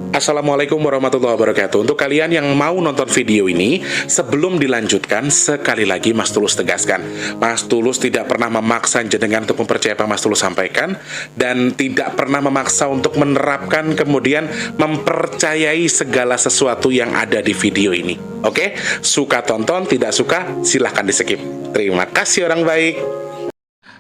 Assalamualaikum warahmatullahi wabarakatuh. Untuk kalian yang mau nonton video ini, sebelum dilanjutkan, sekali lagi Mas Tulus tegaskan, Mas Tulus tidak pernah memaksa jenengan untuk mempercayai apa Mas Tulus sampaikan, dan tidak pernah memaksa untuk menerapkan kemudian mempercayai segala sesuatu yang ada di video ini. Oke? Suka tonton, tidak suka silahkan di skip. Terima kasih orang baik.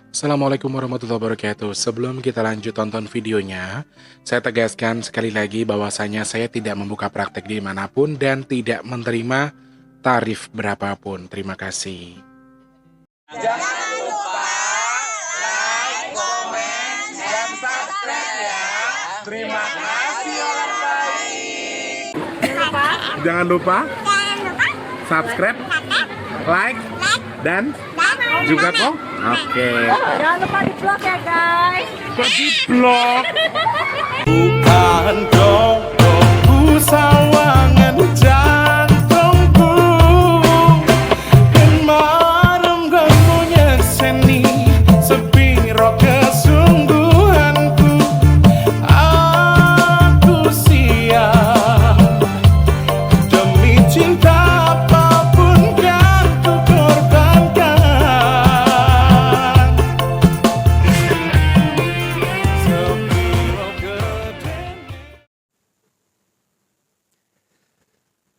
Assalamualaikum warahmatullahi wabarakatuh. Sebelum kita lanjut tonton videonya, saya tegaskan sekali lagi bahwasanya saya tidak membuka praktek dimanapun dan tidak menerima tarif berapapun. Terima kasih. Jangan lupa like, komen, dan subscribe ya. Terima kasih orang baik. Jangan lupa subscribe, like, dan juga kok. Oke. Jangan lupa di vlog ya guys. Kok di vlog? Bukan jodohku sawangan jantungku, kemarin kamu nyeseni sepiro kesungguhanku. Aku siap demi cinta apapun kan ku korbankan. Sepiro gedenya.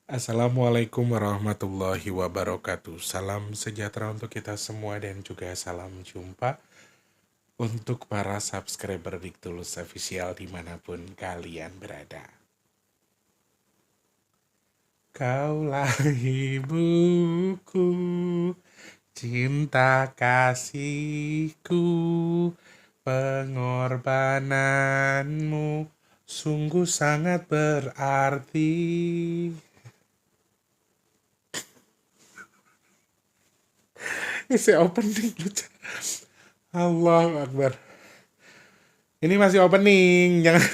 Assalamualaikum warahmatullahi wabarakatuh. Salam sejahtera untuk kita semua dan juga salam jumpa untuk para subscriber Diktulus Official dimanapun kalian berada. Kaulah ibuku, cinta kasihku, pengorbananmu sungguh sangat berarti. Isi opening lucu. Allahu Akbar. Ini masih opening, jangan.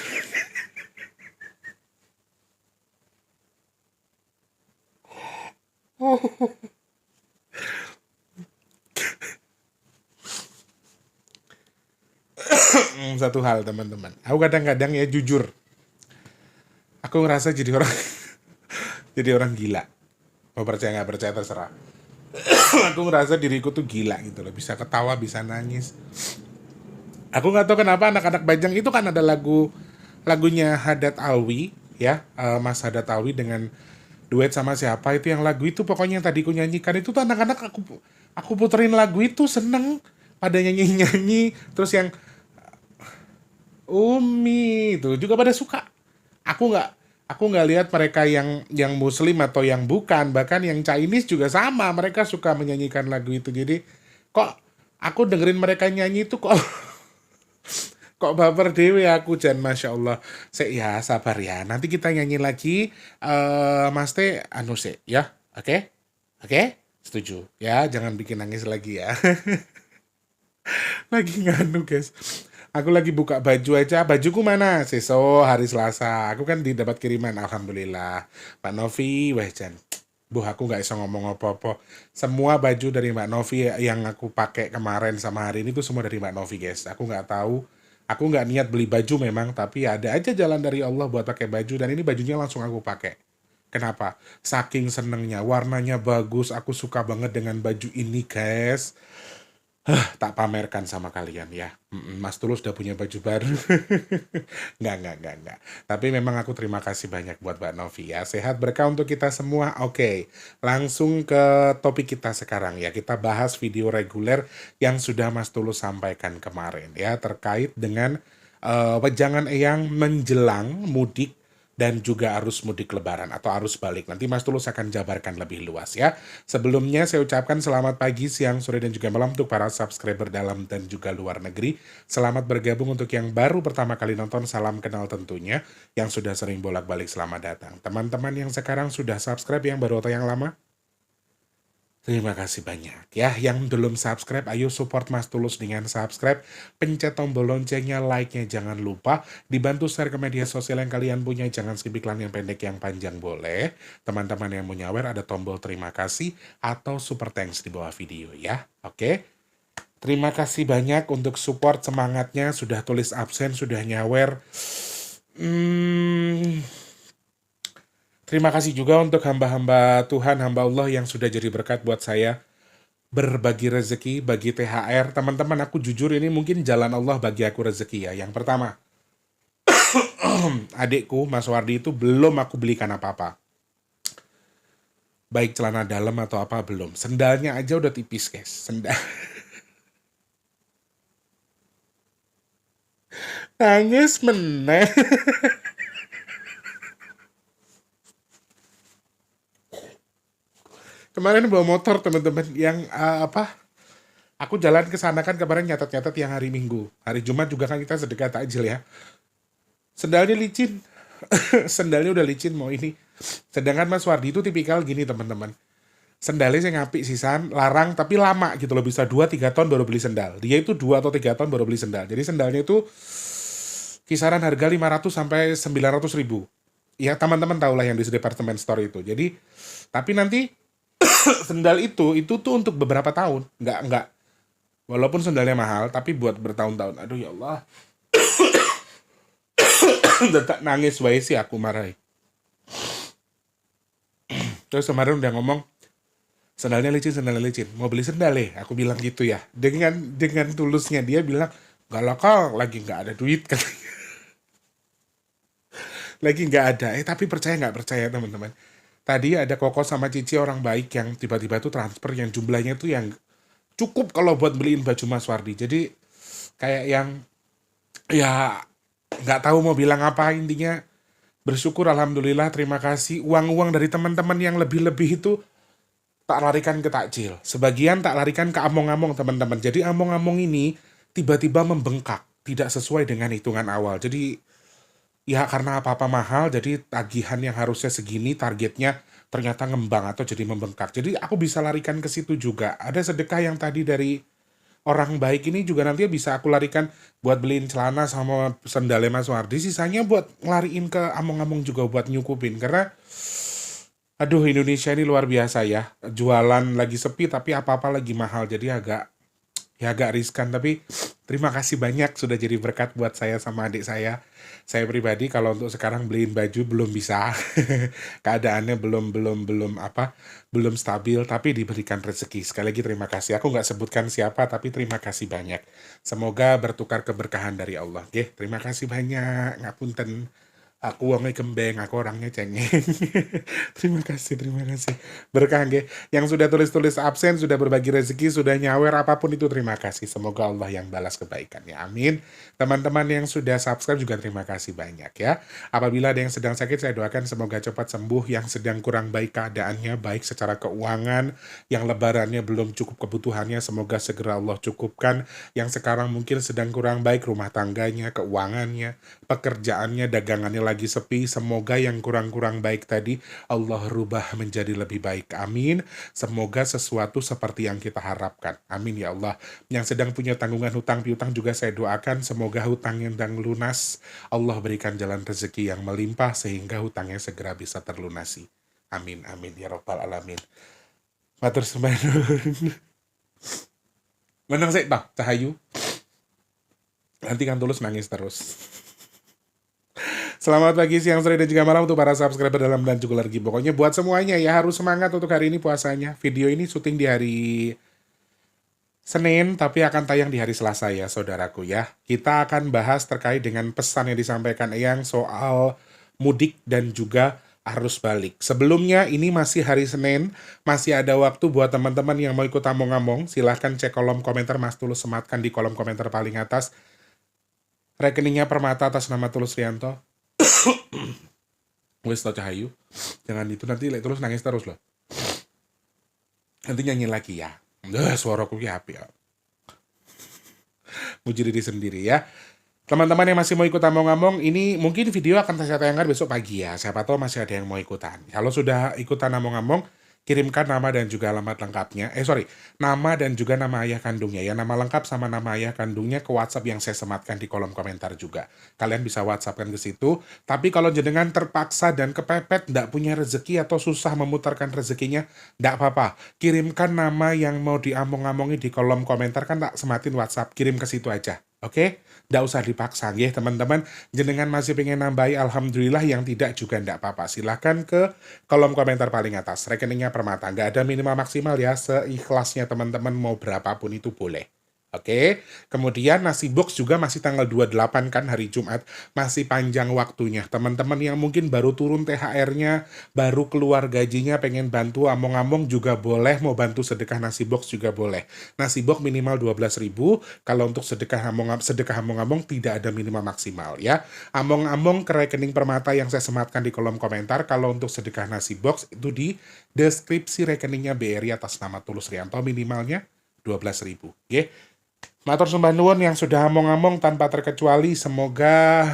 Satu hal teman-teman, aku kadang-kadang ya jujur, aku ngerasa jadi orang jadi orang gila. Mau percaya nggak percaya terserah. Aku ngerasa diriku tuh gila gitu loh, bisa ketawa, bisa nangis. Aku nggak tahu kenapa anak-anak Bajang itu kan ada lagunya Haddad Alwi ya, Mas Haddad Alwi dengan duet sama siapa itu, yang lagu itu pokoknya yang tadi ku nyanyikan itu tuh anak-anak aku puterin lagu itu seneng pada nyanyi-nyanyi, terus yang Umi itu juga pada suka. Aku nggak lihat mereka yang Muslim atau yang bukan, bahkan yang Chinese juga sama, mereka suka menyanyikan lagu itu. Jadi kok aku dengerin mereka nyanyi itu kok kok baper dewe aku, Jan, masya Allah. Ya sabar ya, nanti kita nyanyi lagi. Mas Teh anu ya, oke, oke, setuju ya, jangan bikin nangis lagi ya. Lagi nganu guys, aku lagi buka baju aja. Bajuku mana? Seso hari Selasa. Aku kan didapat kiriman, alhamdulillah. Pak Novi, weh Jan. Aku nggak bisa ngomong apa-apa. Semua baju dari Mbak Novi yang aku pakai kemarin sama hari ini tuh semua dari Mbak Novi guys. Aku nggak tahu. Aku nggak niat beli baju memang, tapi ada aja jalan dari Allah buat pakai baju, dan ini bajunya langsung aku pakai. Kenapa? Saking senengnya, warnanya bagus. Aku suka banget dengan baju ini guys. Tak pamerkan sama kalian ya. Mas Tulus udah punya baju baru. Nggak. Tapi memang aku terima kasih banyak buat Mbak Novi ya. Sehat berkah untuk kita semua. Oke, langsung ke topik kita sekarang ya. Kita bahas video reguler yang sudah Mas Tulus sampaikan kemarin ya, terkait dengan wejangan eyang menjelang mudik dan juga arus mudik lebaran atau arus balik. Nanti Mas Tulus akan jabarkan lebih luas ya. Sebelumnya saya ucapkan selamat pagi, siang, sore, dan juga malam untuk para subscriber dalam dan juga luar negeri. Selamat bergabung untuk yang baru pertama kali nonton, salam kenal tentunya. Yang sudah sering bolak-balik, selamat datang. Teman-teman yang sekarang sudah subscribe, yang baru atau yang lama, terima kasih banyak ya. Yang belum subscribe, ayo support Mas Tulus dengan subscribe, pencet tombol loncengnya, like-nya jangan lupa, dibantu share ke media sosial yang kalian punya, jangan skip iklan yang pendek yang panjang boleh. Teman-teman yang mau nyawer ada tombol terima kasih atau super thanks di bawah video ya. Oke. Terima kasih banyak untuk support semangatnya, sudah tulis absen, sudah nyawer. Terima kasih juga untuk hamba-hamba Tuhan, hamba Allah yang sudah jadi berkat buat saya. Berbagi rezeki, bagi THR. Teman-teman, aku jujur ini mungkin jalan Allah bagi aku rezeki ya. Yang pertama, adikku Mas Wardi itu belum aku belikan apa-apa. Baik celana dalam atau apa belum. Sendalnya aja udah tipis, guys. Sendal. Nangis meneh. Kemarin bawa motor teman-teman yang apa? Aku jalan ke sana kan kemarin nyatet-nyatet yang hari Minggu. Hari Jumat juga kan kita sedekah takjil ya. Sendalnya licin. Sendalnya udah licin mau ini. Sedangkan Mas Wardi itu tipikal gini teman-teman. Sendalnya saya ngapik sisan, larang tapi lama gitu loh. Bisa 2-3 tahun baru beli sendal. Dia itu 2 atau 3 tahun baru beli sendal. Jadi sendalnya itu kisaran harga 500 sampai 900 ribu. Ya teman-teman tahulah yang di departemen store itu. Jadi, tapi nanti sendal itu tuh untuk beberapa tahun. Nggak. Walaupun sendalnya mahal, tapi buat bertahun-tahun. Aduh ya Allah. Detak nangis wae sih aku marah. Terus kemarin udah ngomong, sendalnya licin. Mau beli sendal aku bilang gitu ya. Dengan tulusnya dia bilang, gak lah Kang, lagi nggak ada duit katanya. Lagi nggak ada. Tapi percaya nggak percaya teman-teman. Tadi ada Koko sama Cici orang baik yang tiba-tiba tuh transfer yang jumlahnya tuh yang cukup kalau buat beliin baju Mas Wardi. Jadi kayak yang ya nggak tahu mau bilang apa intinya. Bersyukur alhamdulillah, terima kasih. Uang-uang dari teman-teman yang lebih-lebih itu tak larikan ke takjil. Sebagian tak larikan ke among-among teman-teman. Jadi among-among ini tiba-tiba membengkak. Tidak sesuai dengan hitungan awal. Jadi ya karena apa-apa mahal, jadi tagihan yang harusnya segini targetnya ternyata ngembang atau jadi membengkak. Jadi aku bisa larikan ke situ juga. Ada sedekah yang tadi dari orang baik ini juga nanti bisa aku larikan buat beliin celana sama sendalnya Mas Wardi. Sisanya buat ngelariin ke among-among juga buat nyukupin. Karena aduh Indonesia ini luar biasa ya. Jualan lagi sepi tapi apa-apa lagi mahal. Jadi agak riskan. Tapi terima kasih banyak sudah jadi berkat buat saya sama adik saya. Saya pribadi kalau untuk sekarang beliin baju belum bisa. Keadaannya belum stabil tapi diberikan rezeki. Sekali lagi terima kasih. Aku nggak sebutkan siapa tapi terima kasih banyak. Semoga bertukar keberkahan dari Allah. Oke, terima kasih banyak. Ngapunten. Aku orangnya gembeng, aku orangnya cengeng. Terima kasih. Berkah nggih. Yang sudah tulis-tulis absen, sudah berbagi rezeki, sudah nyawer apapun itu terima kasih. Semoga Allah yang balas kebaikannya. Amin. Teman-teman yang sudah subscribe juga terima kasih banyak ya. Apabila ada yang sedang sakit, saya doakan semoga cepat sembuh. Yang sedang kurang baik keadaannya, baik secara keuangan, yang lebarannya belum cukup kebutuhannya, semoga segera Allah cukupkan. Yang sekarang mungkin sedang kurang baik rumah tangganya, keuangannya, pekerjaannya, dagangannya lagi sepi, semoga yang kurang-kurang baik tadi Allah rubah menjadi lebih baik. Amin. Semoga sesuatu seperti yang kita harapkan. Amin ya Allah. Yang sedang punya tanggungan hutang piutang juga saya doakan semoga hutangnya dan lunas. Allah berikan jalan rezeki yang melimpah sehingga hutangnya segera bisa terlunasi. Amin ya rabbal alamin. Matur sembah nuwun. Menang sik toh Cahayu. Nanti kan Tulus nangis terus. Selamat pagi, siang, sore, dan juga malam untuk para subscriber dalam dan juga lagi. Pokoknya buat semuanya ya harus semangat untuk hari ini puasanya. Video ini syuting di hari Senin, tapi akan tayang di hari Selasa ya saudaraku ya. Kita akan bahas terkait dengan pesan yang disampaikan Eyang soal mudik dan juga arus balik. Sebelumnya ini masih hari Senin, masih ada waktu buat teman-teman yang mau ikut among-among. Silahkan cek kolom komentar, Mas Tulus sematkan di kolom komentar paling atas. Rekeningnya Permata atas nama Tulus Rianto. Wes tau Cahayu. Jangan itu nanti Tulus nangis terus loh. Nanti nyanyi lagi ya. Suaraku ya api ya. Muji diri sendiri ya. Teman-teman yang masih mau ikut among-among, ini mungkin video akan saya tayangkan besok pagi ya. Siapa tahu masih ada yang mau ikutan. Kalau sudah ikutan among-among, kirimkan nama dan juga alamat lengkapnya. Nama dan juga nama ayah kandungnya ya. Nama lengkap sama nama ayah kandungnya ke WhatsApp yang saya sematkan di kolom komentar juga. Kalian bisa WhatsAppkan ke situ. Tapi kalau jenengan terpaksa dan kepepet, nggak punya rezeki atau susah memutarkan rezekinya, nggak apa-apa. Kirimkan nama yang mau diamong-amongi di kolom komentar, kan tak sematin WhatsApp. Kirim ke situ aja. Oke? nggak usah dipaksa ya teman-teman. Jenengan masih pengen nambahi, alhamdulillah, yang tidak juga nggak apa-apa. Silahkan ke kolom komentar paling atas. Rekeningnya Permata, nggak ada minimal maksimal ya, seikhlasnya teman-teman mau berapapun itu boleh. Oke, kemudian nasi box juga masih tanggal 28 kan, hari Jumat, masih panjang waktunya. Teman-teman yang mungkin baru turun THR-nya, baru keluar gajinya, pengen bantu among-among juga boleh, mau bantu sedekah nasi box juga boleh. Nasi box minimal 12.000, kalau untuk sedekah among-among tidak ada minimal maksimal ya. Among-among ke rekening Permata yang saya sematkan di kolom komentar, kalau untuk sedekah nasi box itu di deskripsi rekeningnya BRI atas nama Tulus Rianto, minimalnya 12.000 ya. Matur sembah nuwun yang sudah among-among tanpa terkecuali, semoga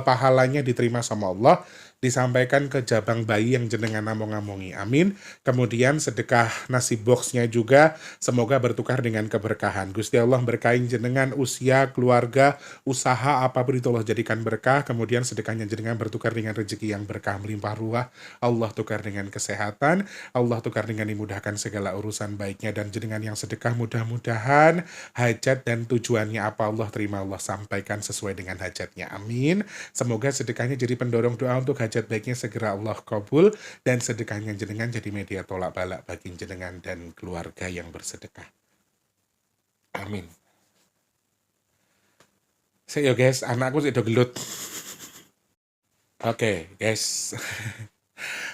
pahalanya diterima sama Allah, disampaikan ke jabang bayi yang jenengan among-amongi, amin. Kemudian sedekah nasi boxnya juga semoga bertukar dengan keberkahan. Gusti Allah berkahin jenengan, usia, keluarga, usaha, apapun itu Allah jadikan berkah. Kemudian sedekahnya jenengan bertukar dengan rezeki yang berkah melimpah ruah, Allah tukar dengan kesehatan, Allah tukar dengan dimudahkan segala urusan baiknya, dan jenengan yang sedekah mudah-mudahan hajat dan tujuannya apa Allah terima, Allah sampaikan sesuai dengan hajatnya, amin. Semoga sedekahnya jadi pendorong doa untuk hajat baiknya segera Allah kabul, dan sedekahnya jenengan jadi media tolak balak bagi jenengan dan keluarga yang bersedekah, amin. Saya guys, anakku sudah gelut. Oke guys.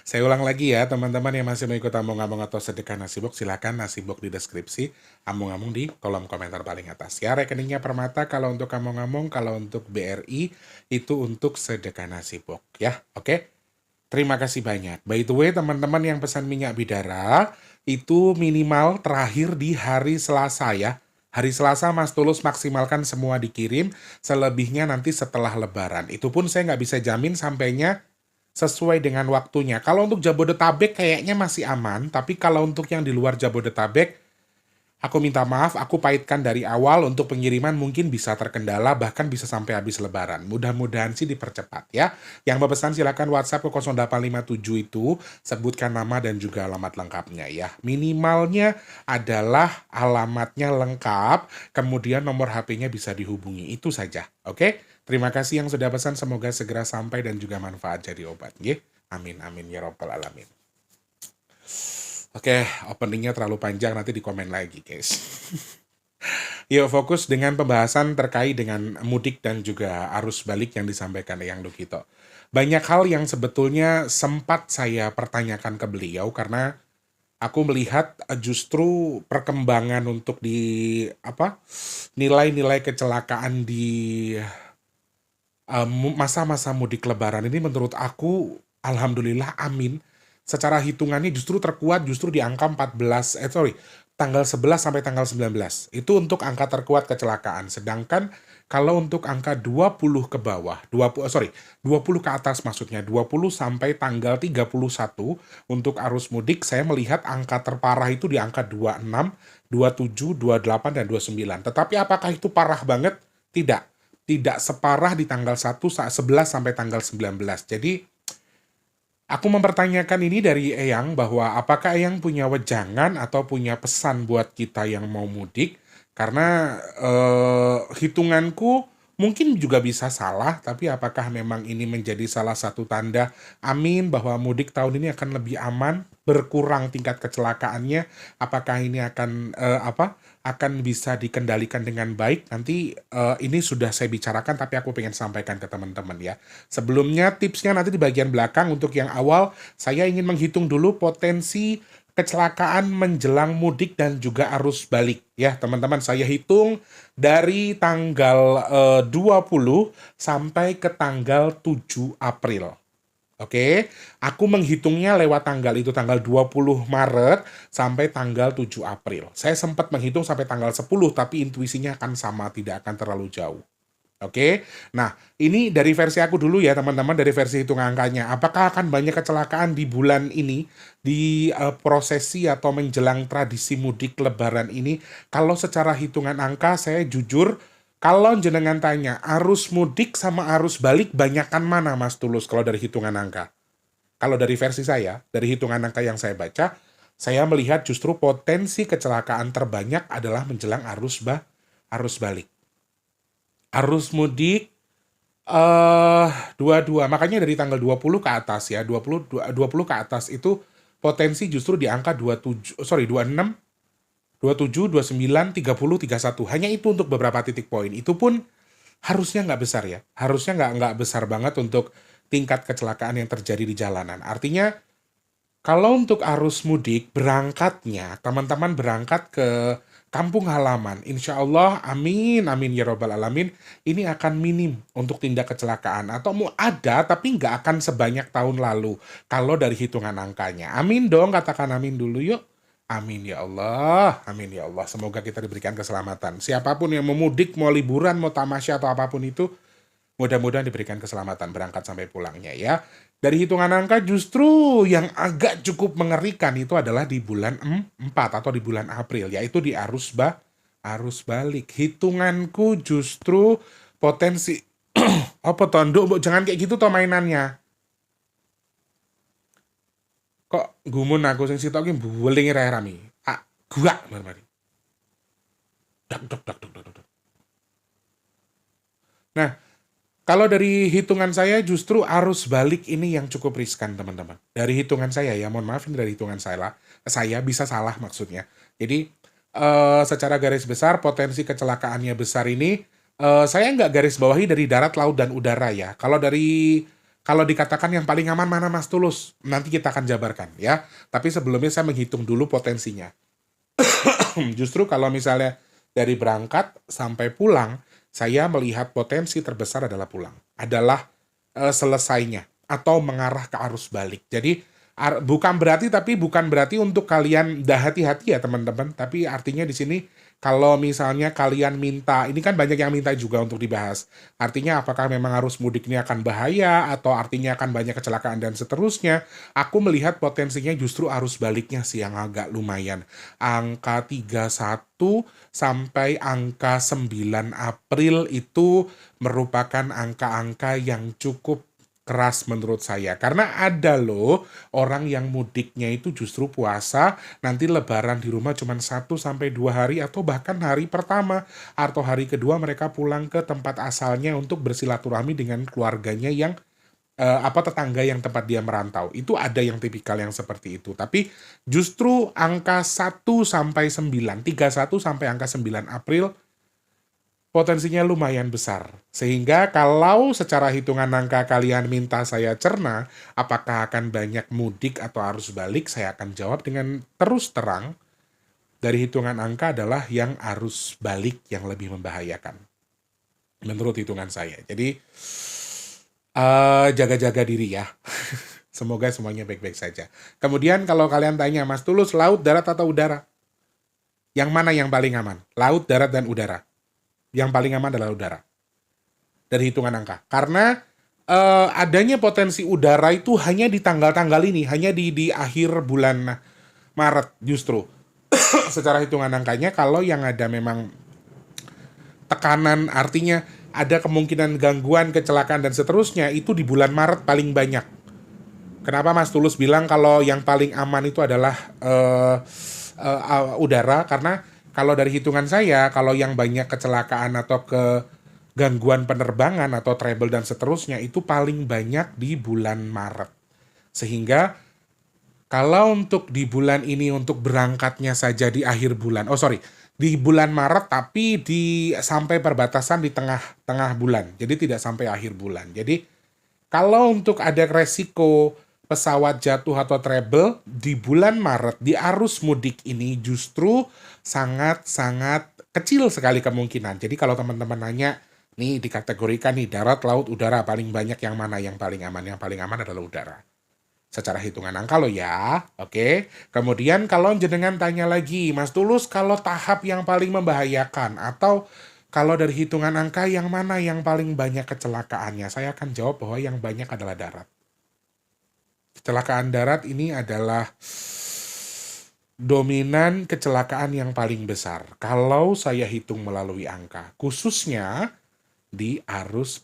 Saya ulang lagi ya, teman-teman yang masih mengikut among-among atau sedekah nasi box, silakan nasi box di deskripsi, among-among di kolom komentar paling atas. Ya, rekeningnya Permata kalau untuk among-among, kalau untuk BRI itu untuk sedekah nasi box ya. Oke. Terima kasih banyak. By the way, teman-teman yang pesan minyak bidara itu minimal terakhir di hari Selasa ya. Hari Selasa Mas Tulus maksimalkan semua dikirim, selebihnya nanti setelah Lebaran. Itu pun saya nggak bisa jamin sampainya sesuai dengan waktunya. Kalau untuk Jabodetabek kayaknya masih aman, tapi kalau untuk yang di luar Jabodetabek, aku minta maaf, aku pahitkan dari awal, untuk pengiriman mungkin bisa terkendala, bahkan bisa sampai habis Lebaran. Mudah-mudahan sih dipercepat ya. Yang berpesan silakan WhatsApp ke 0857 itu, sebutkan nama dan juga alamat lengkapnya ya. Minimalnya adalah alamatnya lengkap, kemudian nomor HP-nya bisa dihubungi, itu saja. Oke? Terima kasih yang sudah pesan, semoga segera sampai dan juga manfaat jadi obat. Nggih? Amin, amin, ya Rabbal Alamin. Oke, openingnya terlalu panjang, nanti di komen lagi, guys. Yuk fokus dengan pembahasan terkait dengan mudik dan juga arus balik yang disampaikan Eyang Lukito. Banyak hal yang sebetulnya sempat saya pertanyakan ke beliau, karena aku melihat justru perkembangan untuk di nilai-nilai kecelakaan di masa-masa mudik Lebaran ini, menurut aku alhamdulillah, amin, secara hitungannya justru terkuat justru di angka tanggal 11 sampai tanggal 19. Itu untuk angka terkuat kecelakaan. Sedangkan kalau untuk angka 20 ke bawah, 20 ke atas maksudnya, 20 sampai tanggal 31 untuk arus mudik, saya melihat angka terparah itu di angka 26, 27, 28, dan 29. Tetapi apakah itu parah banget? Tidak. Tidak separah di tanggal 11 sampai tanggal 19. Jadi aku mempertanyakan ini dari Eyang, bahwa apakah Eyang punya wejangan atau punya pesan buat kita yang mau mudik, karena hitunganku mungkin juga bisa salah, tapi apakah memang ini menjadi salah satu tanda amin bahwa mudik tahun ini akan lebih aman, berkurang tingkat kecelakaannya, apakah ini akan akan bisa dikendalikan dengan baik. Nanti ini sudah saya bicarakan, tapi aku pengen sampaikan ke teman-teman ya. Sebelumnya tipsnya nanti di bagian belakang. Untuk yang awal, saya ingin menghitung dulu potensi kecelakaan menjelang mudik dan juga arus balik ya teman-teman. Saya hitung dari tanggal 20 sampai ke tanggal 7 April. Oke, aku menghitungnya lewat tanggal itu, tanggal 20 Maret sampai tanggal 7 April. Saya sempat menghitung sampai tanggal 10, tapi intuisinya akan sama, tidak akan terlalu jauh. Oke, nah ini dari versi aku dulu ya teman-teman, dari versi hitung angkanya. Apakah akan banyak kecelakaan di bulan ini, di prosesi atau menjelang tradisi mudik Lebaran ini? Kalau secara hitungan angka, saya jujur, kalau jenengan tanya, arus mudik sama arus balik banyakan mana Mas Tulus kalau dari hitungan angka? Kalau dari versi saya, dari hitungan angka yang saya baca, saya melihat justru potensi kecelakaan terbanyak adalah menjelang arus balik. Arus mudik dua-dua. Makanya dari tanggal 20 ke atas ya, 20 ke atas itu potensi justru di angka 27, sorry 26, 27, 29, 30, 31. Hanya itu untuk beberapa titik poin. Itu pun harusnya nggak besar ya. Harusnya nggak besar banget untuk tingkat kecelakaan yang terjadi di jalanan. Artinya kalau untuk arus mudik, berangkatnya, teman-teman berangkat ke kampung halaman, insya Allah, amin, amin ya robbal alamin, ini akan minim untuk tindak kecelakaan. Atau mau ada, tapi nggak akan sebanyak tahun lalu, kalau dari hitungan angkanya. Amin dong, katakan amin dulu yuk. Amin ya Allah, amin ya Allah. Semoga kita diberikan keselamatan. Siapapun yang mau mudik, mau liburan, mau tamasya, atau apapun itu, mudah-mudahan diberikan keselamatan berangkat sampai pulangnya ya. Dari hitungan angka justru yang agak cukup mengerikan itu adalah di bulan 4 atau di bulan April, yaitu di arus balik. Hitunganku justru potensi apa tondo, Mbok, jangan kayak gitu toh mainannya. Kok gumun aku sing sitok ki buweling rami. Ah, gua mari. Dak dak dak dak dak dak. Nah, kalau dari hitungan saya justru arus balik ini yang cukup riskan, teman-teman. Dari hitungan saya ya, mohon maaf ini dari hitungan saya bisa salah maksudnya. Jadi secara garis besar potensi kecelakaannya besar ini saya nggak garis bawahi dari darat, laut, dan udara ya. Kalau dikatakan yang paling aman mana Mas Tulus, nanti kita akan jabarkan ya. Tapi sebelumnya saya menghitung dulu potensinya. Justru kalau misalnya dari berangkat sampai pulang, saya melihat potensi terbesar adalah pulang. Adalah selesainya atau mengarah ke arus balik. Jadi bukan berarti untuk kalian dah hati-hati ya teman-teman, tapi artinya di sini kalau misalnya kalian minta, ini kan banyak yang minta juga untuk dibahas. Artinya apakah memang arus mudik ini akan bahaya atau artinya akan banyak kecelakaan dan seterusnya. Aku melihat potensinya justru arus baliknya sih yang agak lumayan. Angka 31 sampai angka 9 April itu merupakan angka-angka yang cukup keras menurut saya. Karena ada loh orang yang mudiknya itu justru puasa, nanti lebaran di rumah cuma 1 sampai 2 hari atau bahkan hari pertama atau hari kedua mereka pulang ke tempat asalnya untuk bersilaturahmi dengan keluarganya yang tetangga yang tempat dia merantau. Itu ada yang tipikal yang seperti itu. Tapi justru angka 1 sampai 9, 31 sampai angka 9 April potensinya lumayan besar. Sehingga kalau secara hitungan angka kalian minta saya cerna, apakah akan banyak mudik atau arus balik, saya akan jawab dengan terus terang, dari hitungan angka adalah yang arus balik yang lebih membahayakan. Menurut hitungan saya. Jadi, jaga-jaga diri ya. Semoga semuanya baik-baik saja. Kemudian kalau kalian tanya, Mas Tulus, laut, darat, atau udara? Yang mana yang paling aman? Laut, darat, dan udara. Yang paling aman adalah udara. Dari hitungan angka. Karena adanya potensi udara itu hanya di tanggal-tanggal ini. Hanya di akhir bulan Maret justru. Secara hitungan angkanya, kalau yang ada memang tekanan, artinya ada kemungkinan gangguan, kecelakaan, dan seterusnya, itu di bulan Maret paling banyak. Kenapa Mas Tulus bilang kalau yang paling aman itu adalah udara? Karena kalau dari hitungan saya, kalau yang banyak kecelakaan atau gangguan penerbangan atau travel dan seterusnya, itu paling banyak di bulan Maret. Sehingga kalau untuk di bulan ini untuk berangkatnya saja di akhir bulan, di bulan Maret tapi sampai perbatasan di tengah bulan. Jadi tidak sampai akhir bulan. Jadi kalau untuk ada resiko pesawat jatuh atau travel di bulan Maret, di arus mudik ini justru sangat-sangat kecil sekali kemungkinan. Jadi kalau teman-teman nanya, nih dikategorikan nih darat, laut, udara, paling banyak yang mana yang paling aman? Yang paling aman adalah udara. Secara hitungan angka lo ya, oke. Kemudian kalau jenengan tanya lagi, Mas Tulus, kalau tahap yang paling membahayakan atau kalau dari hitungan angka yang mana yang paling banyak kecelakaannya, saya akan jawab bahwa yang banyak adalah darat. Kecelakaan darat ini adalah dominan kecelakaan yang paling besar. Kalau saya hitung melalui angka, khususnya di arus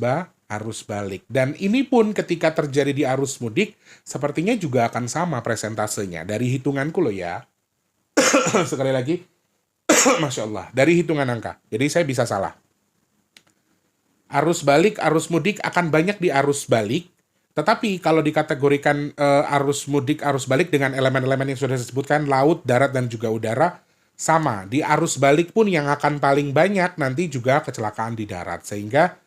balik. Dan ini pun ketika terjadi di arus mudik, sepertinya juga akan sama presentasenya. Dari hitunganku loh ya. Sekali lagi, Masya Allah, dari hitungan angka. Jadi saya bisa salah. Arus balik, arus mudik akan banyak di arus balik. Tetapi kalau dikategorikan arus mudik, arus balik dengan elemen-elemen yang sudah disebutkan, laut, darat, dan juga udara, sama. Di arus balik pun yang akan paling banyak nanti juga kecelakaan di darat. Sehingga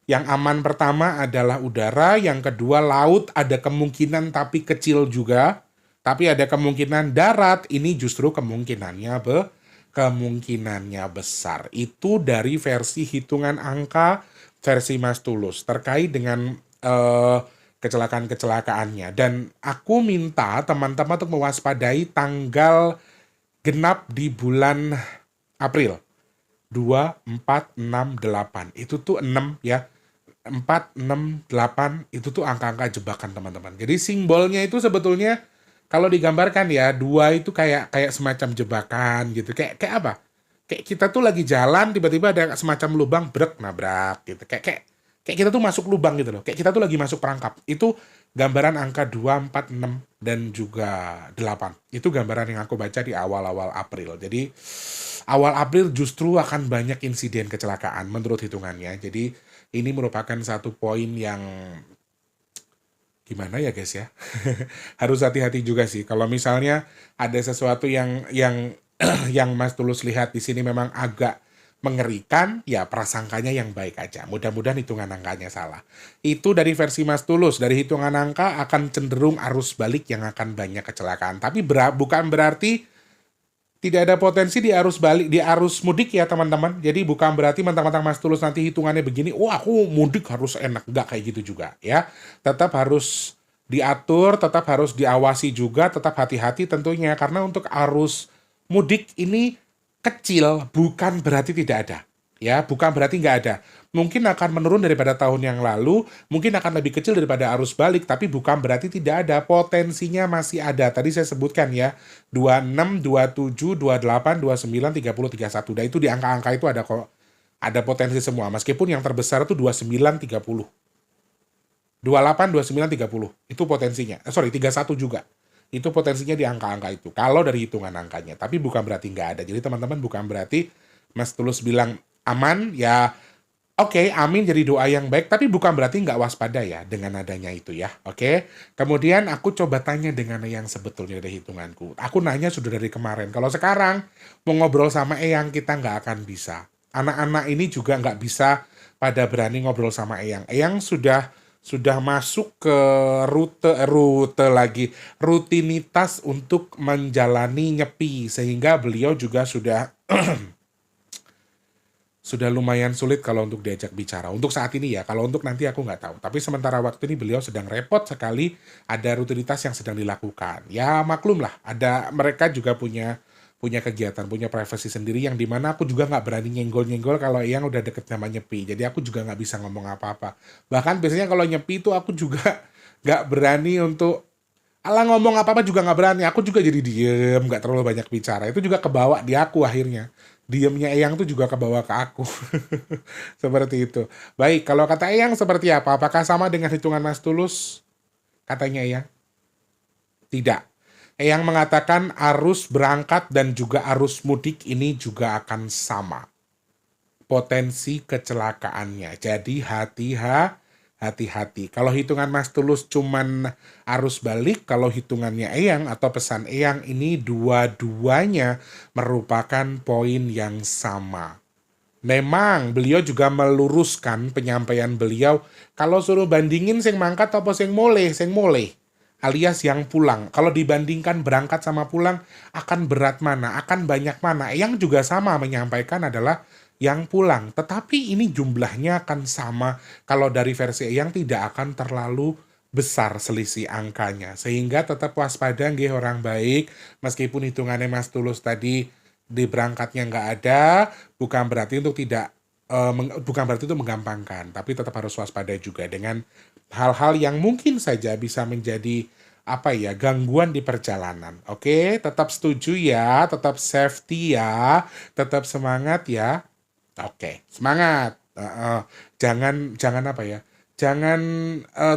yang aman pertama adalah udara, yang kedua laut ada kemungkinan tapi kecil juga. Tapi ada kemungkinan darat, ini justru kemungkinannya besar. Itu dari versi hitungan angka versi Mas Tulus terkait dengan kecelakaan-kecelakaannya. Dan aku minta teman-teman untuk mewaspadai tanggal genap di bulan April. 2, 4, 6, 8. Itu tuh 6 ya. 4, 6, 8 itu tuh angka-angka jebakan teman-teman. Jadi simbolnya itu sebetulnya kalau digambarkan ya, 2 itu kayak semacam jebakan gitu. Kayak apa? Kayak kita tuh lagi jalan tiba-tiba ada semacam lubang brek nabrak gitu. Kayak kita tuh masuk lubang gitu loh. Kayak kita tuh lagi masuk perangkap. Itu gambaran angka 2, 4, 6 dan juga 8. Itu gambaran yang aku baca di awal-awal April. Jadi awal April justru akan banyak insiden kecelakaan menurut hitungannya. Jadi ini merupakan satu poin yang gimana ya guys ya. Harus hati-hati juga sih. Kalau misalnya ada sesuatu yang yang Mas Tulus lihat di sini memang agak mengerikan, ya prasangkanya yang baik aja. Mudah-mudahan hitungan angkanya salah. Itu dari versi Mas Tulus. Dari hitungan angka akan cenderung arus balik yang akan banyak kecelakaan. Tapi bukan berarti tidak ada potensi di arus balik, di arus mudik ya teman-teman. Jadi bukan berarti mentang-mentang Mas Tulus nanti hitungannya begini, wah aku mudik harus enak. Enggak kayak gitu juga ya. Tetap harus diatur, tetap harus diawasi juga, tetap hati-hati tentunya. Karena untuk arus mudik ini kecil, bukan berarti tidak ada. Ya, bukan berarti nggak ada. Mungkin akan menurun daripada tahun yang lalu, mungkin akan lebih kecil daripada arus balik, tapi bukan berarti tidak ada. Potensinya masih ada. Tadi saya sebutkan ya, 26, 27, 28, 29, 30, 31. Dan itu di angka-angka itu ada kok. Ada potensi semua. Meskipun yang terbesar itu 29, 30. 28, 29, 30. Itu potensinya. 31 juga. Itu potensinya di angka-angka itu. Kalau dari hitungan angkanya. Tapi bukan berarti nggak ada. Jadi teman-teman bukan berarti Mas Tulus bilang aman, ya oke, amin jadi doa yang baik. Tapi bukan berarti nggak waspada ya dengan adanya itu ya. Oke. Kemudian aku coba tanya dengan yang sebetulnya dari hitunganku. Aku nanya sudah dari kemarin. Kalau sekarang mau ngobrol sama Eyang kita nggak akan bisa. Anak-anak ini juga nggak bisa pada berani ngobrol sama Eyang. Eyang sudah masuk ke rutinitas untuk menjalani nyepi, sehingga beliau juga sudah sudah lumayan sulit kalau untuk diajak bicara untuk saat ini ya. Kalau untuk nanti aku nggak tahu, tapi sementara waktu ini beliau sedang repot sekali, ada rutinitas yang sedang dilakukan. Ya maklum lah, mereka juga punya kegiatan, punya privasi sendiri yang dimana aku juga nggak berani nyenggol-nyenggol kalau yang udah deket sama nyepi. Jadi aku juga nggak bisa ngomong apa-apa. Bahkan biasanya kalau nyepi itu aku juga nggak berani untuk ngomong apa-apa juga nggak berani. Aku juga jadi diem, nggak terlalu banyak bicara. Itu juga kebawa di aku akhirnya. Diemnya Eyang tuh juga kebawa ke aku. Seperti itu. Baik, kalau kata Eyang seperti apa? Apakah sama dengan hitungan Mas Tulus? Katanya Eyang. Tidak. Eyang mengatakan arus berangkat dan juga arus mudik ini juga akan sama potensi kecelakaannya. Jadi hati-hati. Kalau hitungan Mas Tulus cuman arus balik, kalau hitungannya Eyang atau pesan Eyang ini dua-duanya merupakan poin yang sama. Memang beliau juga meluruskan penyampaian beliau, kalau suruh bandingin sing mangkat apa sing moleh, alias yang pulang. Kalau dibandingkan berangkat sama pulang, akan berat mana, akan banyak mana. Yang juga sama menyampaikan adalah yang pulang. Tetapi ini jumlahnya akan sama. Kalau dari versi yang tidak akan terlalu besar selisih angkanya. Sehingga tetap waspada nggih orang baik. Meskipun hitungannya Mas Tulus tadi di berangkatnya nggak ada, bukan berarti untuk tidak bukan berarti itu menggampangkan, tapi tetap harus waspada juga dengan hal-hal yang mungkin saja bisa menjadi gangguan di perjalanan. Oke, tetap setuju ya, tetap safety ya, tetap semangat ya. Oke, semangat. Jangan Jangan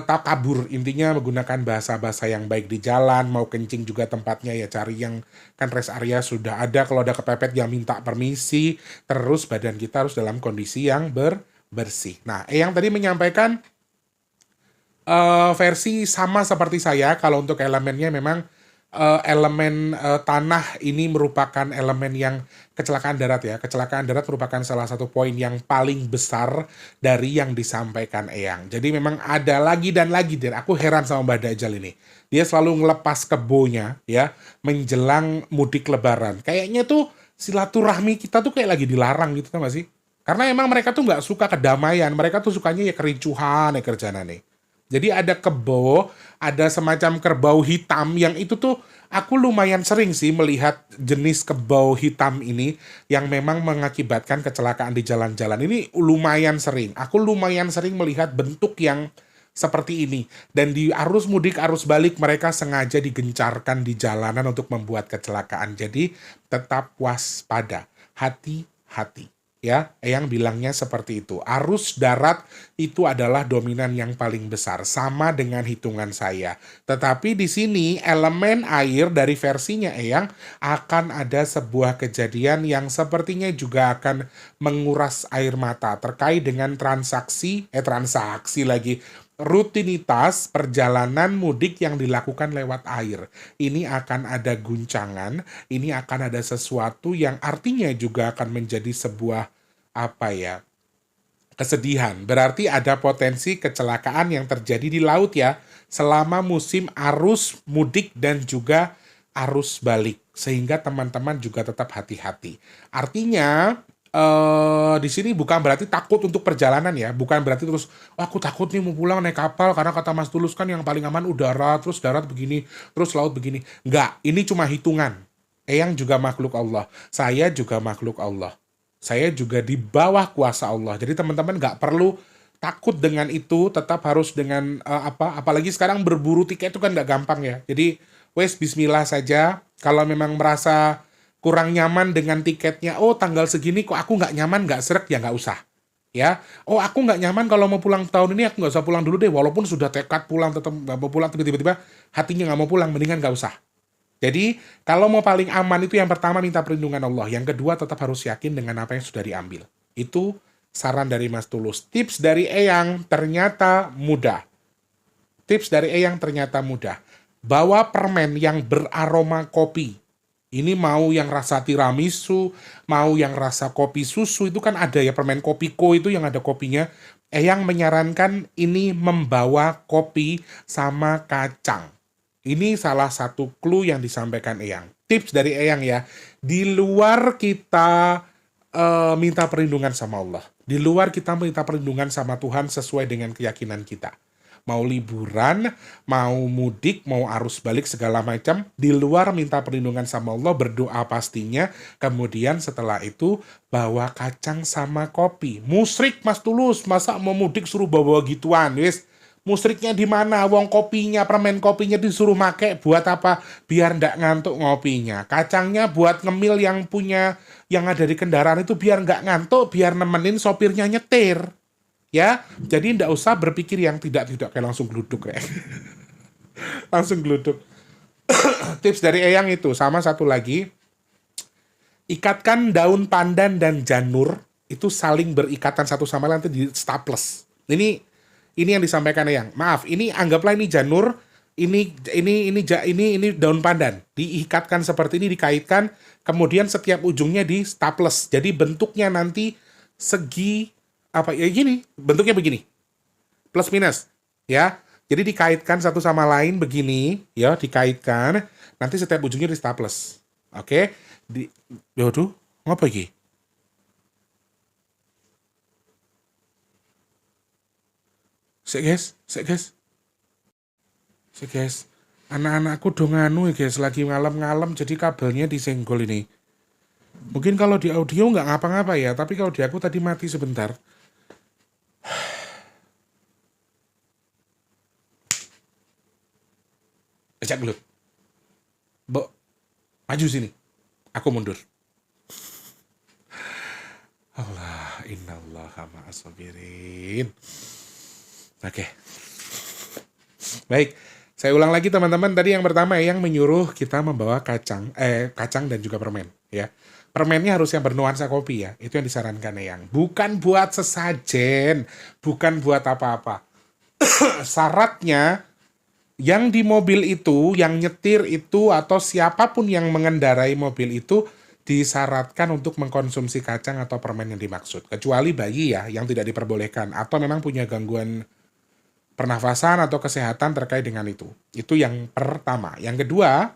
tak kabur, intinya menggunakan bahasa-bahasa yang baik di jalan, mau kencing juga tempatnya ya cari yang kan rest area sudah ada, kalau ada kepepet ya minta permisi, terus badan kita harus dalam kondisi yang bersih. Nah, Eyang tadi menyampaikan versi sama seperti saya. Kalau untuk elemennya memang elemen tanah ini merupakan elemen yang kecelakaan darat ya. Kecelakaan darat merupakan salah satu poin yang paling besar dari yang disampaikan Eyang. Jadi memang ada lagi dan lagi, dan aku heran sama Mbak Dajjal ini. Dia selalu ngelepas kebonya ya menjelang mudik lebaran. Kayaknya tuh silaturahmi kita tuh kayak lagi dilarang gitu, tau gak sih? Karena emang mereka tuh nggak suka kedamaian, mereka tuh sukanya ya kericuhan ya kerjaan nih. Jadi ada kebo, ada semacam kerbau hitam yang itu tuh aku lumayan sering sih melihat jenis kerbau hitam ini yang memang mengakibatkan kecelakaan di jalan-jalan. Ini lumayan sering. Aku lumayan sering melihat bentuk yang seperti ini. Dan di arus mudik, arus balik mereka sengaja digencarkan di jalanan untuk membuat kecelakaan. Jadi tetap waspada, hati-hati. Ya, Eyang bilangnya seperti itu. Arus darat itu adalah dominan yang paling besar, sama dengan hitungan saya. Tetapi di sini elemen air dari versinya Eyang akan ada sebuah kejadian yang sepertinya juga akan menguras air mata terkait dengan transaksi lagi, rutinitas perjalanan mudik yang dilakukan lewat air. Ini akan ada guncangan, ini akan ada sesuatu yang artinya juga akan menjadi sebuah kesedihan. Berarti ada potensi kecelakaan yang terjadi di laut ya selama musim arus mudik dan juga arus balik, sehingga teman-teman juga tetap hati-hati. Artinya di sini bukan berarti takut untuk perjalanan ya, bukan berarti terus aku takut nih mau pulang naik kapal karena kata Mas Tulus kan yang paling aman udara, terus darat begini, terus laut begini. Enggak, ini cuma hitungan. Eyang juga makhluk Allah, saya juga makhluk Allah. Saya juga di bawah kuasa Allah. Jadi teman-teman nggak perlu takut dengan itu, tetap harus dengan apalagi sekarang berburu tiket itu kan nggak gampang ya. Jadi wes bismillah saja. Kalau memang merasa kurang nyaman dengan tiketnya, oh tanggal segini kok aku nggak nyaman, nggak srek, ya nggak usah. Ya, oh aku nggak nyaman kalau mau pulang tahun ini, aku nggak usah pulang dulu deh. Walaupun sudah tekad pulang, tetap nggak mau pulang, tiba-tiba hatinya nggak mau pulang, mendingan nggak usah. Jadi, kalau mau paling aman itu yang pertama minta perlindungan Allah. Yang kedua tetap harus yakin dengan apa yang sudah diambil. Itu saran dari Mas Tulus. Tips dari Eyang ternyata mudah. Bawa permen yang beraroma kopi. Ini mau yang rasa tiramisu, mau yang rasa kopi susu, itu kan ada ya permen kopiko itu yang ada kopinya. Eyang menyarankan ini membawa kopi sama kacang. Ini salah satu clue yang disampaikan Eyang. Tips dari Eyang ya, di luar kita minta perlindungan sama Allah. Di luar kita minta perlindungan sama Tuhan sesuai dengan keyakinan kita. Mau liburan, mau mudik, mau arus balik segala macam, di luar minta perlindungan sama Allah, berdoa pastinya. Kemudian setelah itu bawa kacang sama kopi. Musyrik Mas Tulus, masa mau mudik suruh bawa gituan, wis. Musriknya di mana? Wong kopinya, permen kopinya disuruh make buat apa? Biar ndak ngantuk ngopinya. Kacangnya buat ngemil yang ada di kendaraan itu biar nggak ngantuk, biar nemenin sopirnya nyetir. Ya, jadi ndak usah berpikir yang tidak kayak langsung gluduk ya. Langsung gluduk. Tips dari Eyang itu, sama satu lagi, ikatkan daun pandan dan janur itu saling berikatan satu sama lain, nanti di staples. Ini yang disampaikan Eyang. Maaf, ini anggaplah ini janur, ini daun pandan. Diikatkan seperti ini, dikaitkan, kemudian setiap ujungnya di staples. Jadi bentuknya nanti segi gini, bentuknya begini. Plus minus, ya. Jadi dikaitkan satu sama lain begini, ya, dikaitkan. Nanti setiap ujungnya di staples. Oke? Yaudah, ngapa iki? Sik guys. Anak-anakku donganu ya guys, lagi ngalem-ngalem jadi kabelnya disenggol ini. Mungkin kalau di audio nggak ngapa-ngapa ya, tapi kalau di aku tadi mati sebentar. Ajak gelut. Mbok, maju sini. Aku mundur. Allah, innallaha ma'as sabirin. Oke. Baik, saya ulang lagi teman-teman. Tadi yang pertama yang menyuruh kita membawa kacang dan juga permen ya. Permennya harus yang bernuansa kopi ya. Itu yang disarankan Eyang. Bukan buat sesajen, bukan buat apa-apa. Syaratnya yang di mobil itu, yang nyetir itu atau siapapun yang mengendarai mobil itu disyaratkan untuk mengkonsumsi kacang atau permen yang dimaksud. Kecuali bayi ya yang tidak diperbolehkan atau memang punya gangguan pernafasan atau kesehatan terkait dengan itu. Itu yang pertama. Yang kedua,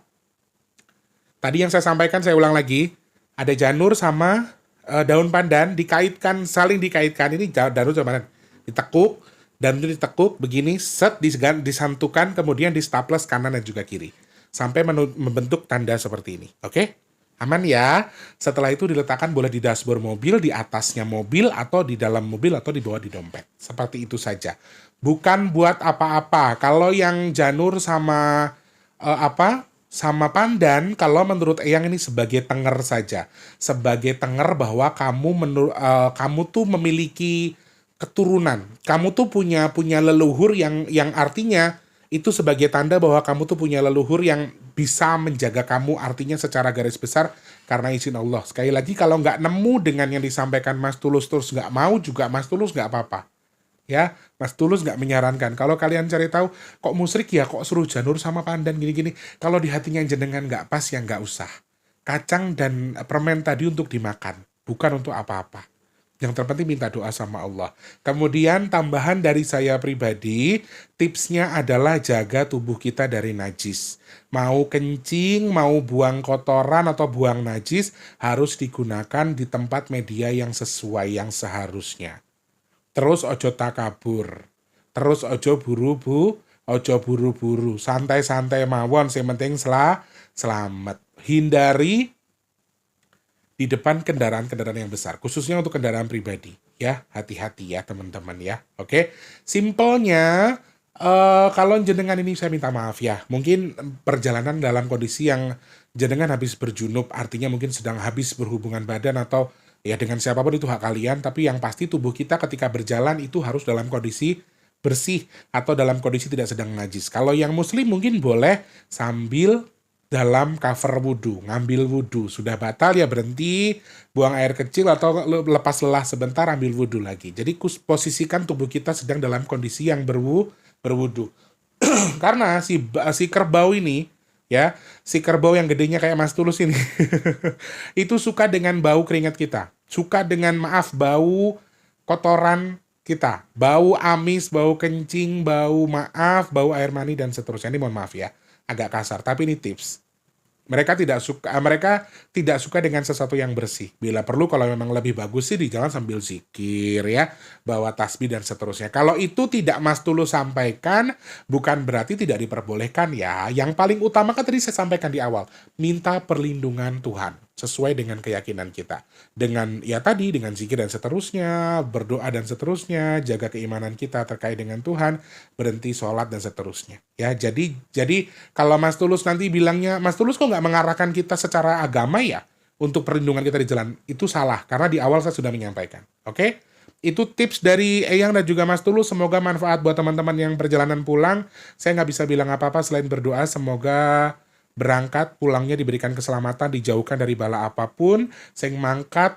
tadi yang saya sampaikan saya ulang lagi, ada janur sama daun pandan dikaitkan, saling dikaitkan. Ini janur sama pandan ditekuk dan itu ditekuk begini, set disantukan, kemudian di staples kanan dan juga kiri sampai membentuk tanda seperti ini. Oke? Aman ya. Setelah itu diletakkan boleh di dashboard mobil, di atasnya mobil, atau di dalam mobil, atau di bawah di dompet. Seperti itu saja. Bukan buat apa-apa. Kalau yang janur sama sama pandan, kalau menurut Eyang ini sebagai tenger saja. Sebagai tenger bahwa kamu tuh memiliki keturunan. Kamu tuh punya leluhur yang artinya itu sebagai tanda bahwa kamu tuh punya leluhur yang bisa menjaga kamu, artinya secara garis besar karena izin Allah. Sekali lagi kalau nggak nemu dengan yang disampaikan Mas Tulus terus nggak mau juga Mas Tulus nggak apa-apa. Ya, Mas Tulus nggak menyarankan. Kalau kalian cari tahu, kok musrik ya, kok suruh janur sama pandan gini-gini. Kalau di hatinya jenengan nggak pas ya nggak usah. Kacang dan permen tadi untuk dimakan, bukan untuk apa-apa. Yang terpenting minta doa sama Allah. Kemudian tambahan dari saya pribadi, tipsnya adalah jaga tubuh kita dari najis. Mau kencing, mau buang kotoran atau buang najis, harus digunakan di tempat media yang sesuai, yang seharusnya. Terus ojo takabur. Terus ojo buru-buru. Santai-santai mawon, yang penting selamat. Hindari di depan kendaraan-kendaraan yang besar, khususnya untuk kendaraan pribadi. Ya, hati-hati ya teman-teman ya. Oke, simpelnya kalau jenengan ini saya minta maaf ya. Mungkin perjalanan dalam kondisi yang jenengan habis berjunub, artinya mungkin sedang habis berhubungan badan atau ya dengan siapapun itu hak kalian. Tapi yang pasti tubuh kita ketika berjalan itu harus dalam kondisi bersih atau dalam kondisi tidak sedang najis. Kalau yang muslim mungkin boleh sambil dalam cover wudhu, ngambil wudhu. Sudah batal ya berhenti, buang air kecil atau lepas lelah sebentar ambil wudhu lagi. Jadi posisikan tubuh kita sedang dalam kondisi yang berwudhu. Karena si kerbau ini, ya, si kerbau yang gedenya kayak Mas Tulus ini, itu suka dengan bau keringat kita. Suka dengan, bau kotoran kita. Bau amis, bau kencing, bau air mani, dan seterusnya. Ini mohon maaf ya. Agak kasar, tapi ini tips. Mereka tidak suka dengan sesuatu yang bersih. Bila perlu kalau memang lebih bagus sih di jalan sambil zikir ya, bawa tasbih dan seterusnya. Kalau itu tidak Mas Tulus sampaikan, bukan berarti tidak diperbolehkan ya. Yang paling utama kan tadi saya sampaikan di awal, minta perlindungan Tuhan sesuai dengan keyakinan kita. Dengan dengan zikir dan seterusnya, berdoa dan seterusnya, jaga keimanan kita terkait dengan Tuhan, berhenti sholat dan seterusnya. Ya, jadi kalau Mas Tulus nanti bilangnya, Mas Tulus kok nggak mengarahkan kita secara agama ya untuk perlindungan kita di jalan, itu salah karena di awal saya sudah menyampaikan. Oke? Itu tips dari Eyang dan juga Mas Tulus. Semoga manfaat buat teman-teman yang perjalanan pulang. Saya nggak bisa bilang apa-apa selain berdoa. Semoga berangkat pulangnya diberikan keselamatan, dijauhkan dari bala apapun, sing mangkat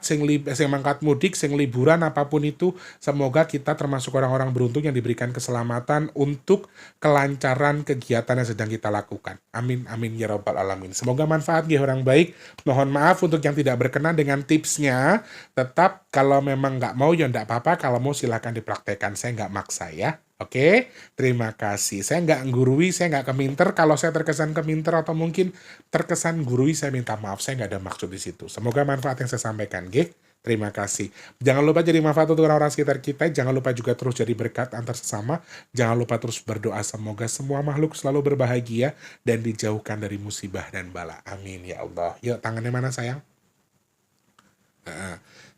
mudik, sing liburan apapun itu, semoga kita termasuk orang-orang beruntung yang diberikan keselamatan untuk kelancaran kegiatan yang sedang kita lakukan. Amin amin ya rabbal alamin. Semoga manfaat ya orang baik. Mohon maaf untuk yang tidak berkenan dengan tipsnya. Tetap kalau memang nggak mau ya nggak apa-apa, kalau mau silahkan dipraktekkan. Saya nggak maksa ya. Oke, terima kasih. Saya nggak gurui, saya nggak keminter. Kalau saya terkesan keminter atau mungkin terkesan gurui, saya minta maaf. Saya nggak ada maksud di situ. Semoga manfaat yang saya sampaikan, Gih. Terima kasih. Jangan lupa jadi manfaat untuk orang-orang sekitar kita. Jangan lupa juga terus jadi berkat antar sesama. Jangan lupa terus berdoa. Semoga semua makhluk selalu berbahagia dan dijauhkan dari musibah dan bala. Amin ya Allah. Yuk, tangannya mana sayang?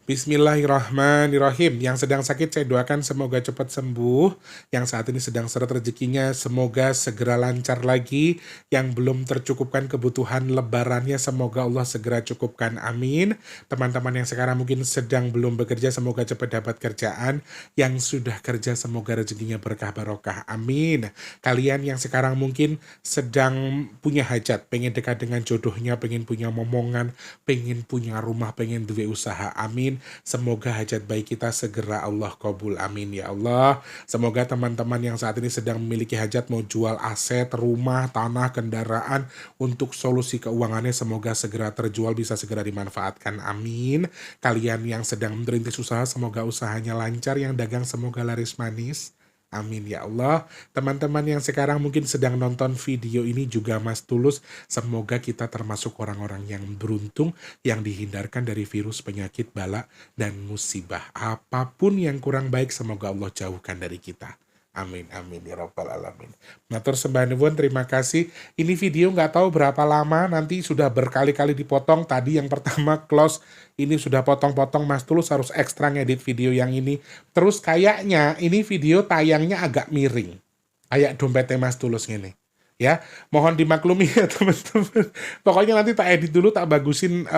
Bismillahirrahmanirrahim. Yang sedang sakit saya doakan semoga cepat sembuh. Yang saat ini sedang seret rezekinya semoga segera lancar lagi. Yang belum tercukupkan kebutuhan lebarannya semoga Allah segera cukupkan. Amin. Teman-teman yang sekarang mungkin sedang belum bekerja semoga cepat dapat kerjaan. Yang sudah kerja semoga rezekinya berkah barokah. Amin. Kalian yang sekarang mungkin sedang punya hajat, pengen dekat dengan jodohnya, pengen punya momongan, pengen punya rumah, pengen duwe usaha. Amin. Semoga hajat baik kita segera Allah kabul. Amin ya Allah. Semoga teman-teman yang saat ini sedang memiliki hajat mau jual aset, rumah, tanah, kendaraan untuk solusi keuangannya semoga segera terjual bisa segera dimanfaatkan. Amin. Kalian yang sedang merintis usaha semoga usahanya lancar, yang dagang semoga laris manis. Amin ya Allah. Teman-teman yang sekarang mungkin sedang nonton video ini juga Mas Tulus, semoga kita termasuk orang-orang yang beruntung, yang dihindarkan dari virus, penyakit, bala, dan musibah. Apapun yang kurang baik semoga Allah jauhkan dari kita. Amin, amin, ya rabbal alamin. Matur sembah nuwun, terima kasih. Ini video nggak tahu berapa lama, nanti sudah berkali-kali dipotong. Tadi yang pertama close, ini sudah potong-potong. Mas Tulus harus ekstra ngedit video yang ini. Terus kayaknya ini video tayangnya agak miring. Kayak dompetnya Mas Tulus gini. Ya, mohon dimaklumi ya teman-teman. Pokoknya nanti tak edit dulu, tak bagusin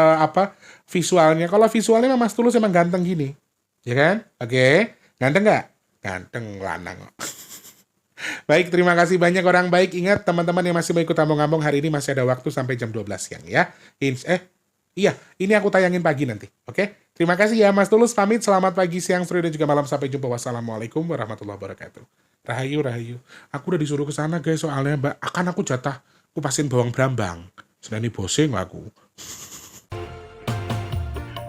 visualnya. Kalau visualnya Mas Tulus emang ganteng gini. Ya kan? Oke, ganteng nggak? Ganteng lanang. Baik, terima kasih banyak orang baik. Ingat teman-teman yang masih mau ikut ngambung-ngambung, hari ini masih ada waktu sampai jam 12 siang ya. Iya, ini aku tayangin pagi nanti. Oke? Terima kasih ya Mas Tulus, pamit. Selamat pagi, siang, sore, dan juga malam. Sampai jumpa. Wassalamualaikum warahmatullahi wabarakatuh. Rahayu, rahayu. Aku udah disuruh ke sana guys, soalnya Mbak, akan aku jatah kupasin bawang brambang. Senani bosing aku.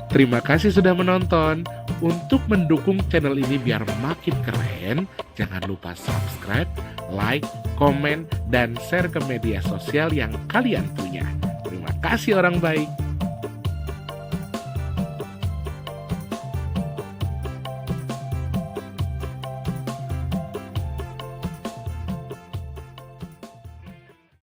Terima kasih sudah menonton. Untuk mendukung channel ini biar makin keren, jangan lupa subscribe, like, komen, dan share ke media sosial yang kalian punya. Terima kasih orang baik.